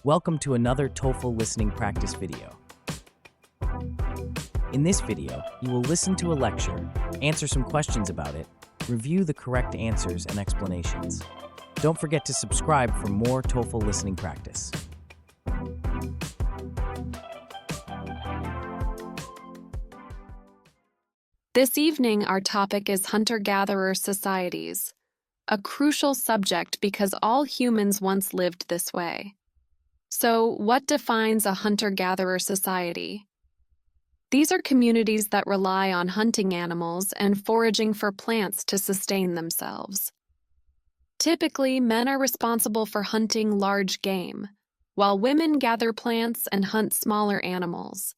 Welcome to another TOEFL listening practice video. In this video, you will listen to a lecture, answer some questions about it, review the correct answers and explanations. Don't forget to subscribe for more TOEFL listening practice. This evening, our topic is hunter-gatherer societies, a crucial subject because all humans once lived this way. So, what defines a hunter-gatherer society? These are communities that rely on hunting animals and foraging for plants to sustain themselves. Typically, men are responsible for hunting large game, while women gather plants and hunt smaller animals.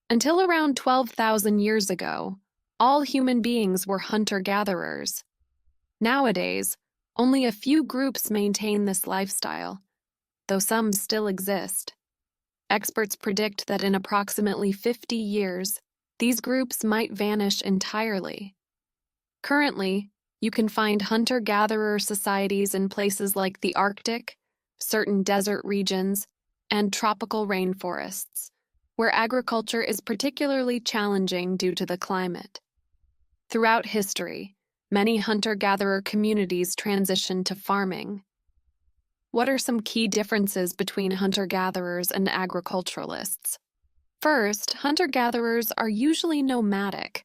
Until around 12,000 years ago, all human beings were hunter-gatherers. Nowadays, only a few groups maintain this lifestyle, though some still exist. Experts predict that in approximately 50 years, these groups might vanish entirely. Currently, you can find hunter-gatherer societies in places like the Arctic, certain desert regions, and tropical rainforests, where agriculture is particularly challenging due to the climate. Throughout history, many hunter-gatherer communities transitioned to farming. What are some key differences between hunter-gatherers and agriculturalists? First, hunter-gatherers are usually nomadic,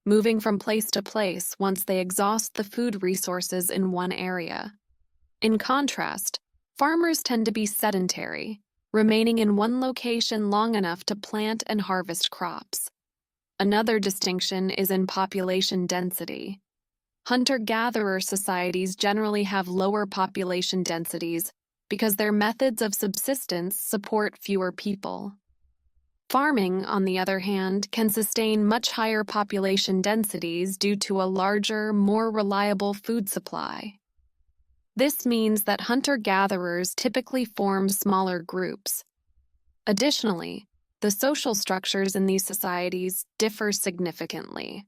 moving from place to place once they exhaust the food resources in one area. In contrast, farmers tend to be sedentary, remaining in one location long enough to plant and harvest crops. Another distinction is in population density. Hunter-gatherer societies generally have lower population densities because their methods of subsistence support fewer people. Farming, on the other hand, can sustain much higher population densities due to a larger, more reliable food supply. This means that hunter-gatherers typically form smaller groups. Additionally, the social structures in these societies differ significantly.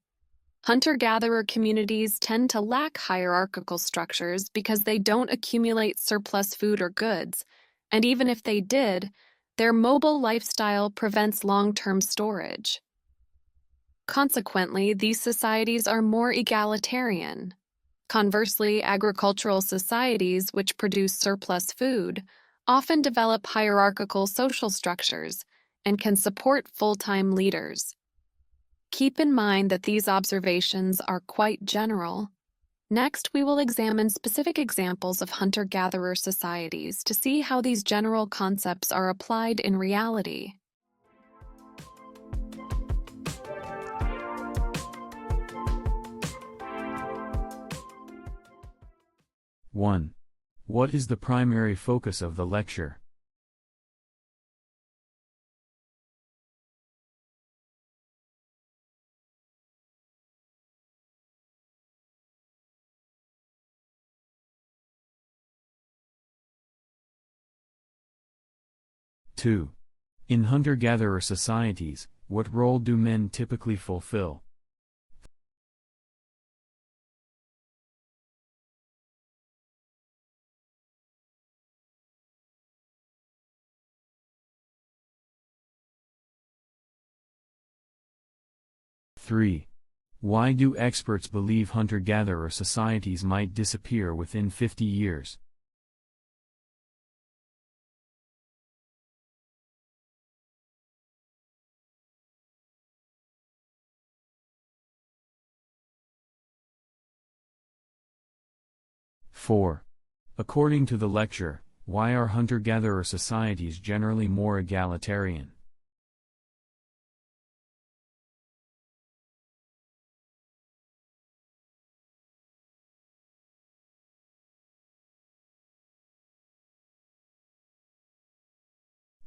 Hunter-gatherer communities tend to lack hierarchical structures because they don't accumulate surplus food or goods, and even if they did, their mobile lifestyle prevents long-term storage. Consequently, these societies are more egalitarian. Conversely, agricultural societies, which produce surplus food, often develop hierarchical social structures and can support full-time leaders. Keep in mind that these observations are quite general. Next, we will examine specific examples of hunter-gatherer societies to see how these general concepts are applied in reality. One. What is the primary focus of the lecture? Two. In hunter-gatherer societies, what role do men typically fulfill? Three. Why do experts believe hunter-gatherer societies might disappear within 50 years? Four. According to the lecture, why are hunter-gatherer societies generally more egalitarian?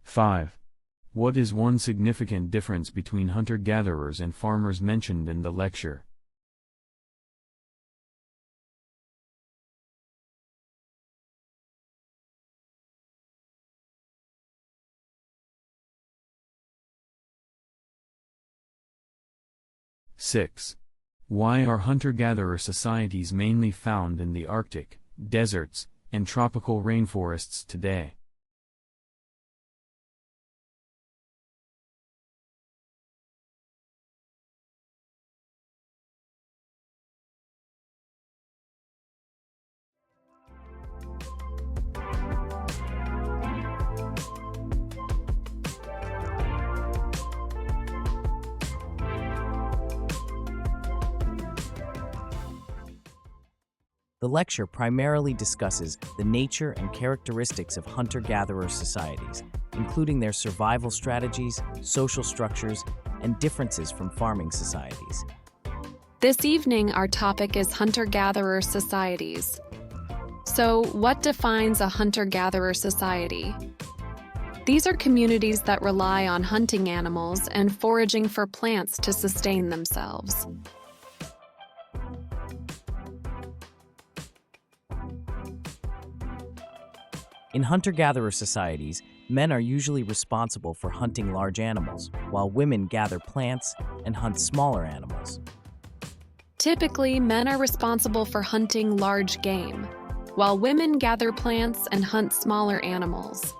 Five. What is one significant difference between hunter-gatherers and farmers mentioned in the lecture? Six. Why are hunter-gatherer societies mainly found in the Arctic, deserts, and tropical rainforests today? The lecture primarily discusses the nature and characteristics of hunter-gatherer societies, including their survival strategies, social structures, and differences from farming societies. This evening, our topic is hunter-gatherer societies. So, what defines a hunter-gatherer society? These are communities that rely on hunting animals and foraging for plants to sustain themselves. In hunter-gatherer societies, men are usually responsible for hunting large animals, while women gather plants and hunt smaller animals. Typically, men are responsible for hunting large game, while women gather plants and hunt smaller animals.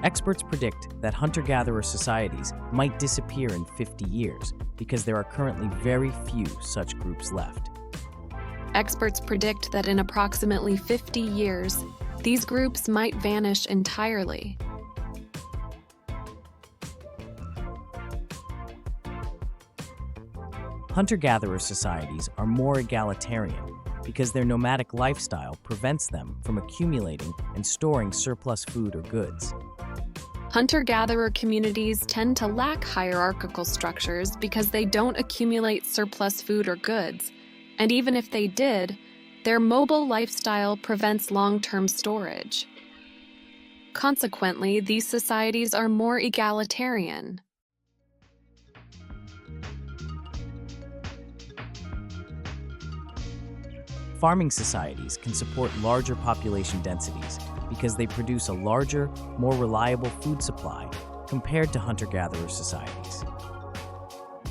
Experts predict that hunter-gatherer societies might disappear in 50 years because there are currently very few such groups left. Experts predict that in approximately 50 years, these groups might vanish entirely. Hunter-gatherer societies are more egalitarian because their nomadic lifestyle prevents them from accumulating and storing surplus food or goods. Hunter-gatherer communities tend to lack hierarchical structures because they don't accumulate surplus food or goods, and even if they did, their mobile lifestyle prevents long-term storage. Consequently, these societies are more egalitarian. Farming societies can support larger population densities because they produce a larger, more reliable food supply compared to hunter-gatherer societies.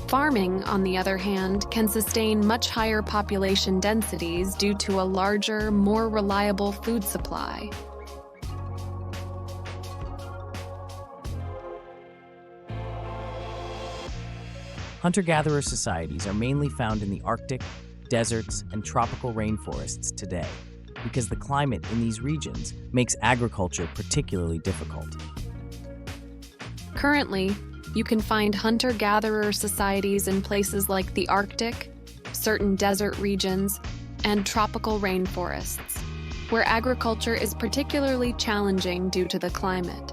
Farming, on the other hand, can sustain much higher population densities due to a larger, more reliable food supply. Hunter-gatherer societies are mainly found in the Arctic, deserts, and tropical rainforests today, because the climate in these regions makes agriculture particularly difficult. Currently, you can find hunter-gatherer societies in places like the Arctic, certain desert regions, and tropical rainforests, where agriculture is particularly challenging due to the climate.